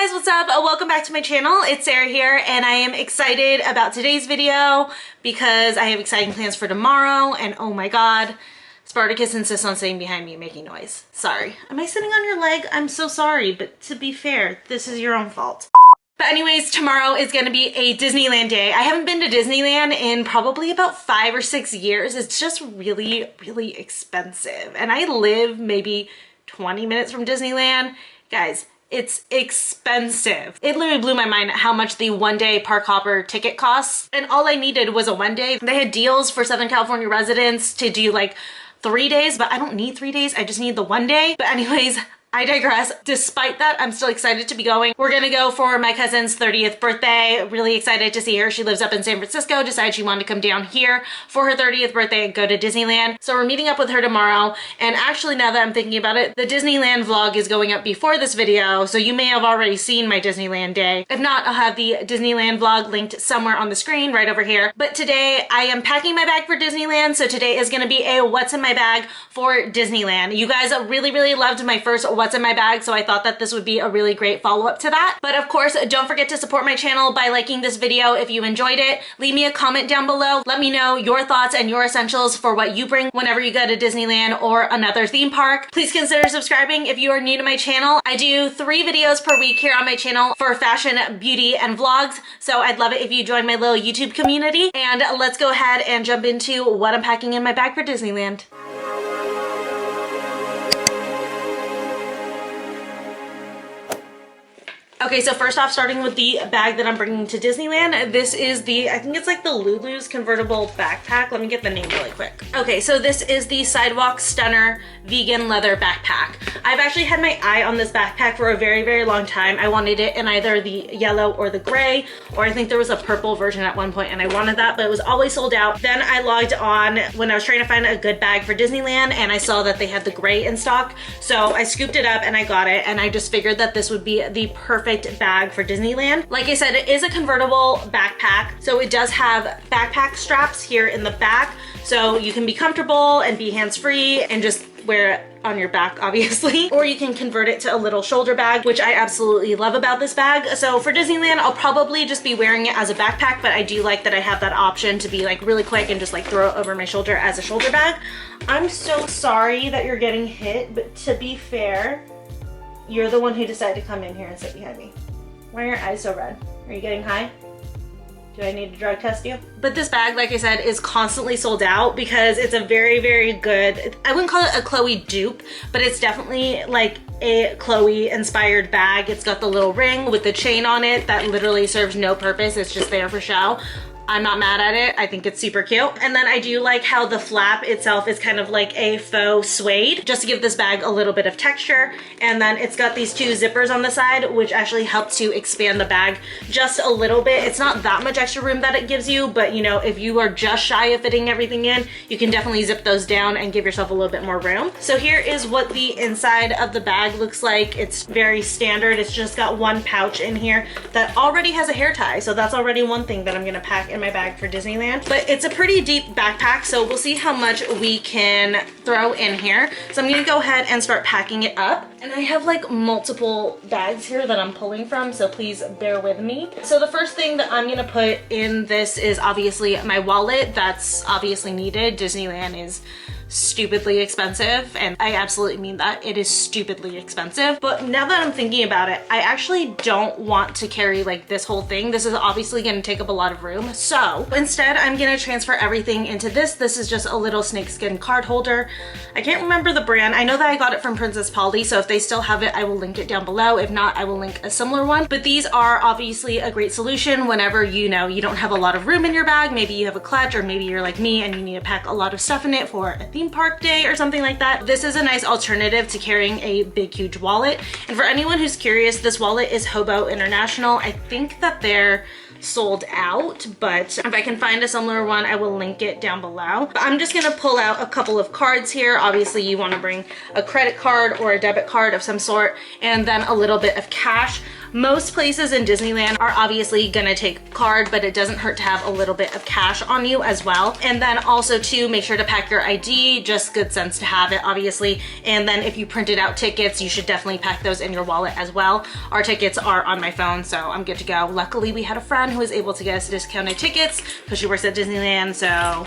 Hey guys, what's up? Welcome back to my channel. It's Sarah here and I am excited about today's video because I have exciting plans for tomorrow and oh my god, Spartacus insists on sitting behind me making noise. Sorry. Am I sitting on your leg? I'm so sorry, but to be fair, this is your own fault. But anyways, tomorrow is going to be a Disneyland day. I haven't been to Disneyland in probably about 5 or 6 years. It's just really, really expensive. And I live maybe 20 minutes from Disneyland. Guys, it's expensive. It literally blew my mind how much the one-day park hopper ticket costs. And all I needed was a one day. They had deals for Southern California residents to do like 3 days, but I don't need 3 days. I just need the one day. But anyways, I digress. Despite that, I'm still excited to be going. We're gonna go for my cousin's 30th birthday. Really excited to see her. She lives up in San Francisco, decided she wanted to come down here for her 30th birthday and go to Disneyland. So we're meeting up with her tomorrow. And actually, now that I'm thinking about it, the Disneyland vlog is going up before this video, so you may have already seen my Disneyland day. If not, I'll have the Disneyland vlog linked somewhere on the screen right over here. But today, I am packing my bag for Disneyland, so today is gonna be a what's in my bag for Disneyland. You guys really loved my first what's in my bag, so I thought that this would be a really great follow-up to that. But of course, don't forget to support my channel by liking this video if you enjoyed it. Leave me a comment down below. Let me know your thoughts and your essentials for what you bring whenever you go to Disneyland or another theme park. Please consider subscribing if you are new to my channel. I do 3 videos per week here on my channel for fashion, beauty, and vlogs, so I'd love it if you join my little YouTube community. And let's go ahead and jump into what I'm packing in my bag for Disneyland. Okay, so first off, starting with the bag that I'm bringing to Disneyland. This is the, I think it's like the Lulu's convertible backpack. Let me get the name really quick. Okay, so this is the Sidewalk Stunner vegan leather backpack. I've actually had my eye on this backpack for a very long time. I wanted it in either the yellow or the gray, or I think there was a purple version at one point and I wanted that, but it was always sold out. Then I logged on when I was trying to find a good bag for Disneyland and I saw that they had the gray in stock. So I scooped it up and I got it, and I just figured that this would be the perfect bag for Disneyland. Like I said, it is a convertible backpack, so it does have backpack straps here in the back, so you can be comfortable and be hands-free and just wear it on your back, obviously. Or you can convert it to a little shoulder bag, which I absolutely love about this bag. So for Disneyland, I'll probably just be wearing it as a backpack, but I do like that I have that option to be like really quick and just like throw it over my shoulder as a shoulder bag. I'm so sorry that you're getting hit, but to be fair, you're the one who decided to come in here and sit behind me. Why are your eyes so red? Are you getting high? Do I need to drug test you? But this bag, like I said, is constantly sold out because it's a very good, I wouldn't call it a Chloe dupe, but it's definitely like a Chloe inspired bag. It's got the little ring with the chain on it that literally serves no purpose. It's just there for show. I'm not mad at it. I think it's super cute. And then I do like how the flap itself is kind of like a faux suede, just to give this bag a little bit of texture. And then it's got these 2 zippers on the side, which actually help to expand the bag just a little bit. It's not that much extra room that it gives you, but you know, if you are just shy of fitting everything in, you can definitely zip those down and give yourself a little bit more room. So here is what the inside of the bag looks like. It's very standard. It's just got one pouch in here that already has a hair tie. So that's already one thing that I'm gonna pack in my bag for Disneyland. But it's a pretty deep backpack, so we'll see how much we can throw in here. So I'm gonna go ahead and start packing it up. And I have like multiple bags here that I'm pulling from, so please bear with me. So the first thing that I'm gonna put in this is obviously my wallet. That's obviously needed. Disneyland is stupidly expensive, and I absolutely mean that. It is stupidly expensive. But now that I'm thinking about it, I actually don't want to carry like this whole thing. This is obviously going to take up a lot of room, so instead I'm going to transfer everything into this. This is just a little snakeskin card holder. I can't remember the brand. I know that I got it from Princess Polly, so if they still have it, I will link it down below. If not, I will link a similar one. But these are obviously a great solution whenever you know you don't have a lot of room in your bag. Maybe you have a clutch, or maybe you're like me and you need to pack a lot of stuff in it for a theme park day or something like that. This is a nice alternative to carrying a big huge wallet. And for anyone who's curious, this wallet is Hobo International. I think that they're sold out, but if I can find a similar one, I will link it down below. But I'm just gonna pull out a couple of cards here. Obviously you want to bring a credit card or a debit card of some sort, and then a little bit of cash. Most places in Disneyland are obviously gonna take card, but it doesn't hurt to have a little bit of cash on you as well. And then also too, make sure to pack your ID, just good sense to have it, obviously. And then if you printed out tickets, you should definitely pack those in your wallet as well. Our tickets are on my phone, so I'm good to go. Luckily, we had a friend who was able to get us discounted tickets because she works at Disneyland, so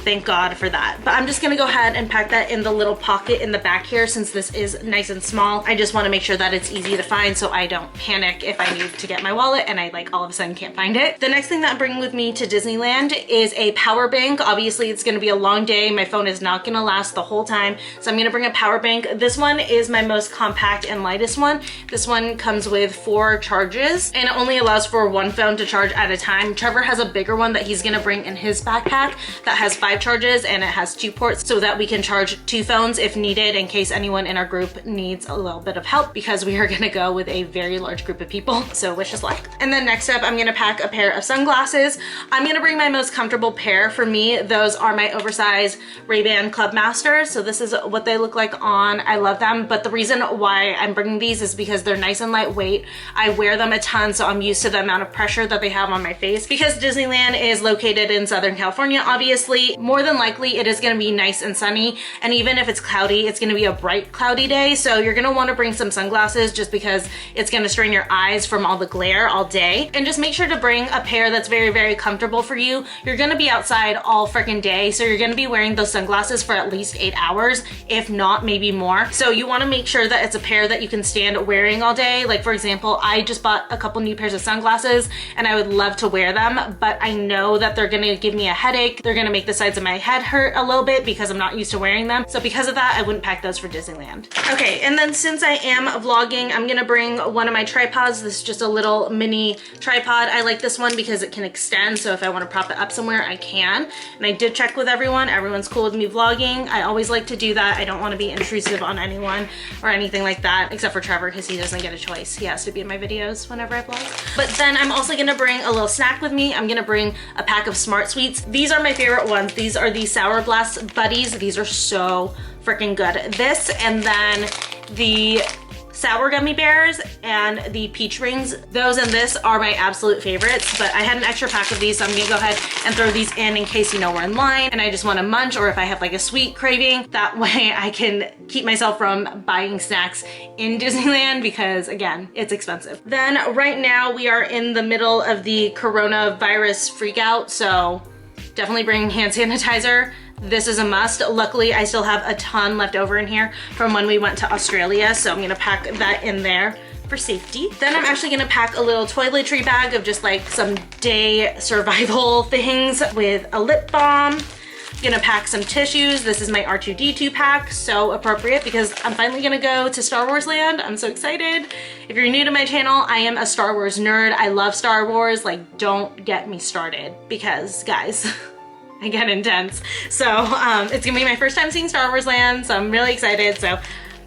thank God for that. But I'm just gonna go ahead and pack that in the little pocket in the back here since this is nice and small. I just wanna make sure that it's easy to find so I don't panic if I need to get my wallet and I like all of a sudden can't find it. The next thing that I'm bringing with me to Disneyland is a power bank. Obviously it's gonna be a long day. My phone is not gonna last the whole time. So I'm gonna bring a power bank. This one is my most compact and lightest one. This one comes with 4 charges and it only allows for 1 phone to charge at a time. Trevor has a bigger one that he's gonna bring in his backpack that has 5 charges and it has 2 ports so that we can charge 2 phones if needed in case anyone in our group needs a little bit of help because we are gonna go with a very large group of people. So wish us luck. And then next up, I'm gonna pack a pair of sunglasses. I'm gonna bring my most comfortable pair. For me, those are my oversized Ray-Ban Clubmasters. So this is what they look like on. I love them, but the reason why I'm bringing these is because they're nice and lightweight. I wear them a ton, so I'm used to the amount of pressure that they have on my face. Because Disneyland is located in Southern California, obviously, more than likely it is gonna be nice and sunny. And even if it's cloudy, it's gonna be a bright cloudy day. So you're gonna wanna bring some sunglasses just because it's gonna strain your eyes from all the glare all day. And just make sure to bring a pair that's very, very comfortable for you. You're gonna be outside all freaking day, so you're gonna be wearing those sunglasses for at least 8 hours, if not maybe more. So you wanna make sure that it's a pair that you can stand wearing all day. Like for example, I just bought a couple new pairs of sunglasses and I would love to wear them, but I know that they're gonna give me a headache. They're gonna make the sides of my head hurt a little bit because I'm not used to wearing them. So because of that, I wouldn't pack those for Disneyland. Okay, and then since I am vlogging, I'm gonna bring one of my tripods. This is just a little mini tripod. I like this one because it can extend, so if I wanna prop it up somewhere, I can. And I did check with everyone. Everyone's cool with me vlogging. I always like to do that. I don't wanna be intrusive on anyone or anything like that, except for Trevor because he doesn't get a choice. He has to be in my videos whenever I vlog. But then I'm also gonna bring a little snack with me. I'm gonna bring a pack of Smart Sweets. These are my favorite ones. These are the Sour Blast Buddies. These are so freaking good. This and then the sour gummy bears and the peach rings. Those and this are my absolute favorites, but I had an extra pack of these, so I'm gonna go ahead and throw these in case, you know, we're in line and I just want to munch, or if I have like a sweet craving. That way I can keep myself from buying snacks in Disneyland because again, it's expensive. Then right now we are in the middle of the coronavirus freak out, so definitely bring hand sanitizer. This is a must. Luckily, I still have a ton left over in here from when we went to Australia, so I'm gonna pack that in there for safety. Then I'm actually gonna pack a little toiletry bag of just like some day survival things with a lip balm. I'm gonna pack some tissues. This is my R2-D2 pack, so appropriate because I'm finally gonna go to Star Wars Land. I'm so excited. If you're new to my channel, I am a Star Wars nerd. I love Star Wars. Like, don't get me started because, guys, I get intense. So it's gonna be my first time seeing Star Wars Land, so I'm really excited. So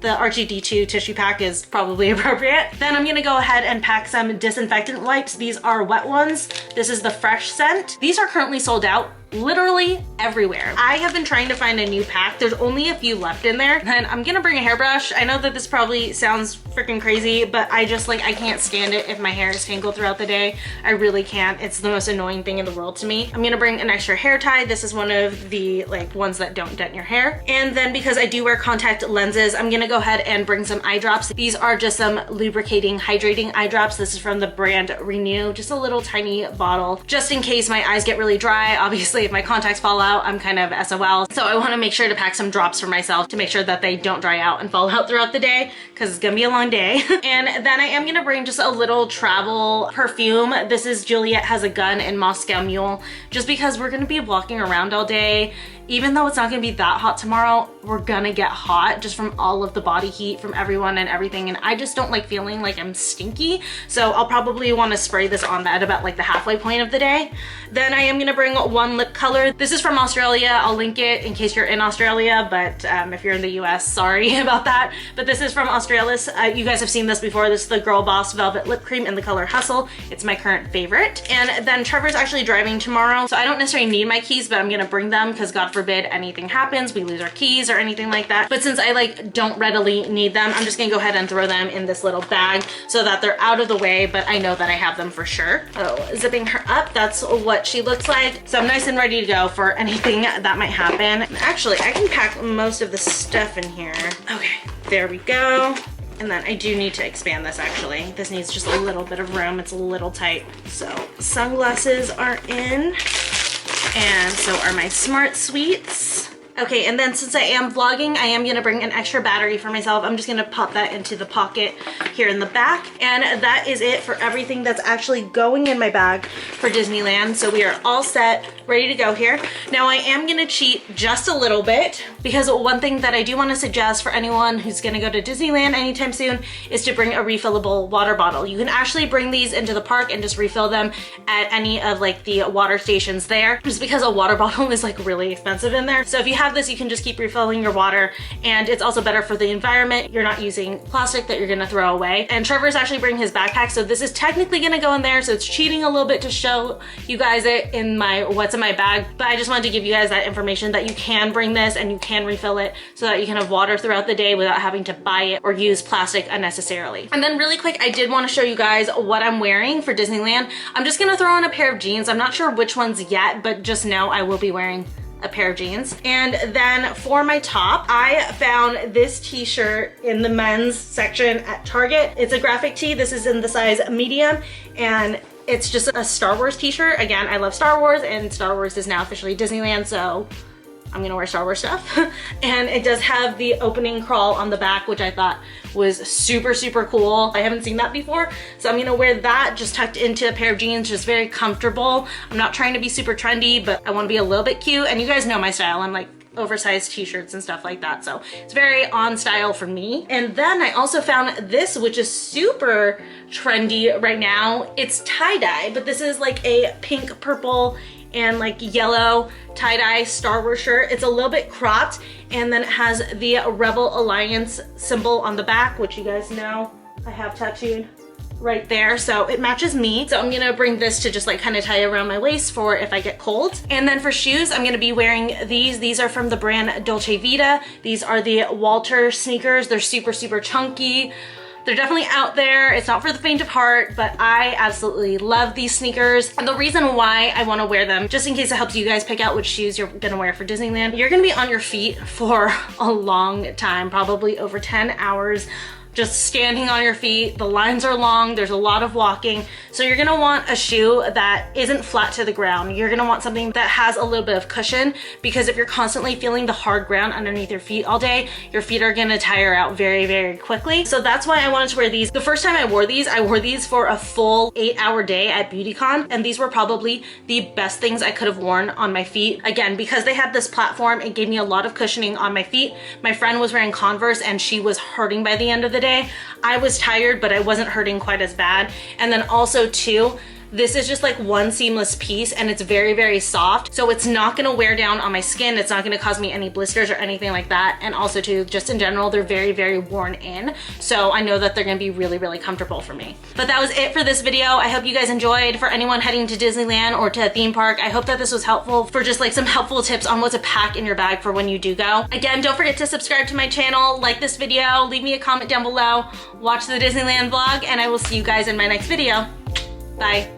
the R2-D2 tissue pack is probably appropriate. Then I'm gonna go ahead and pack some disinfectant wipes. These are wet ones. This is the Fresh scent. These are currently sold out literally everywhere. I have been trying to find a new pack. There's only a few left in there. And I'm gonna bring a hairbrush. I know that this probably sounds freaking crazy, but I just like, I can't stand it if my hair is tangled throughout the day. I really can't. It's the most annoying thing in the world to me. I'm gonna bring an extra hair tie. This is one of the like ones that don't dent your hair. And then because I do wear contact lenses, I'm gonna go ahead and bring some eye drops. These are just some lubricating, hydrating eye drops. This is from the brand Renew, just a little tiny bottle, just in case my eyes get really dry. Obviously, if my contacts fall out, I'm kind of SOL. So I wanna make sure to pack some drops for myself to make sure that they don't dry out and fall out throughout the day because it's gonna be a long day. And then I am gonna bring just a little travel perfume. This is Juliet Has a Gun in Moscow Mule, just because we're gonna be walking around all day. Even though it's not gonna be that hot tomorrow, we're gonna get hot just from all of the body heat from everyone and everything. And I just don't like feeling like I'm stinky. So I'll probably wanna spray this on at about like the halfway point of the day. Then I am gonna bring one lip color. This is from Australia. I'll link it in case you're in Australia, but if you're in the US, sorry about that. But this is from Australis. You guys have seen this before. This is the Girl Boss Velvet Lip Cream in the color Hustle. It's my current favorite. And then Trevor's actually driving tomorrow, so I don't necessarily need my keys, but I'm gonna bring them because God forbid anything happens, we lose our keys or anything like that. But since I like don't readily need them, I'm just gonna go ahead and throw them in this little bag so that they're out of the way, but I know that I have them for sure. Oh, zipping her up, that's what she looks like. So I'm nice and ready to go for anything that might happen. And actually, I can pack most of the stuff in here. Okay, there we go. And then I do need to expand this actually. This needs just a little bit of room. It's a little tight. So sunglasses are in, and so are my Smart Sweets. Okay, and then since I am vlogging, I am gonna bring an extra battery for myself. I'm just gonna pop that into the pocket here in the back. And that is it for everything that's actually going in my bag for Disneyland. So we are all set, ready to go here. Now I am gonna cheat just a little bit because one thing that I do wanna suggest for anyone who's gonna go to Disneyland anytime soon is to bring a refillable water bottle. You can actually bring these into the park and just refill them at any of like the water stations there, just because a water bottle is like really expensive in there. So if you have this, you can just keep refilling your water, and it's also better for the environment. You're not using plastic that you're gonna throw away. And Trevor's actually bringing his backpack, so this is technically gonna go in there, so it's cheating a little bit to show you guys it in my what's in my bag, but I just wanted to give you guys that information that you can bring this and you can refill it so that you can have water throughout the day without having to buy it or use plastic unnecessarily. And then really quick, I did want to show you guys what I'm wearing for Disneyland. I'm just gonna throw on a pair of jeans. I'm not sure which ones yet, but just know I will be wearing a pair of jeans. And then for my top, I found this t-shirt in the men's section at Target. It's a graphic tee. This is in the size medium, and it's just a Star Wars t-shirt. Again, I love Star Wars, and Star Wars is now officially Disneyland, so I'm gonna wear Star Wars stuff. And it does have the opening crawl on the back, which I thought was super, super cool. I haven't seen that before. So I'm gonna wear that just tucked into a pair of jeans, just very comfortable. I'm not trying to be super trendy, but I wanna be a little bit cute. And you guys know my style. I'm like oversized t-shirts and stuff like that. So it's very on style for me. And then I also found this, which is super trendy right now. It's tie-dye, but this is like a pink, purple, and like yellow tie-dye Star Wars shirt. It's a little bit cropped, and then it has the Rebel Alliance symbol on the back, which you guys know I have tattooed right there, so it matches me. So I'm gonna bring this to just like kind of tie around my waist for if I get cold. And then for shoes, I'm gonna be wearing these. These are from the brand Dolce Vita. These are the Walter sneakers. They're super, super chunky. They're definitely out there. It's not for the faint of heart, but I absolutely love these sneakers. And the reason why I wanna wear them, just in case it helps you guys pick out which shoes you're gonna wear for Disneyland, you're gonna be on your feet for a long time, probably over 10 hours. Just standing on your feet. The lines are long, there's a lot of walking. So you're gonna want a shoe that isn't flat to the ground. You're gonna want something that has a little bit of cushion, because if you're constantly feeling the hard ground underneath your feet all day, your feet are gonna tire out very, very quickly. So that's why I wanted to wear these. The first time I wore these for a full 8-hour day at BeautyCon, and these were probably the best things I could have worn on my feet. Again, because they had this platform, it gave me a lot of cushioning on my feet. My friend was wearing Converse and she was hurting by the end of the day. I was tired, but I wasn't hurting quite as bad. And then also too, this is just like one seamless piece, and it's very, very soft. So it's not gonna wear down on my skin. It's not gonna cause me any blisters or anything like that. And also too, just in general, they're very, very worn in. So I know that they're gonna be really, really comfortable for me. But that was it for this video. I hope you guys enjoyed. For anyone heading to Disneyland or to a theme park, I hope that this was helpful for just like some helpful tips on what to pack in your bag for when you do go. Again, don't forget to subscribe to my channel, like this video, leave me a comment down below, watch the Disneyland vlog, and I will see you guys in my next video. Bye.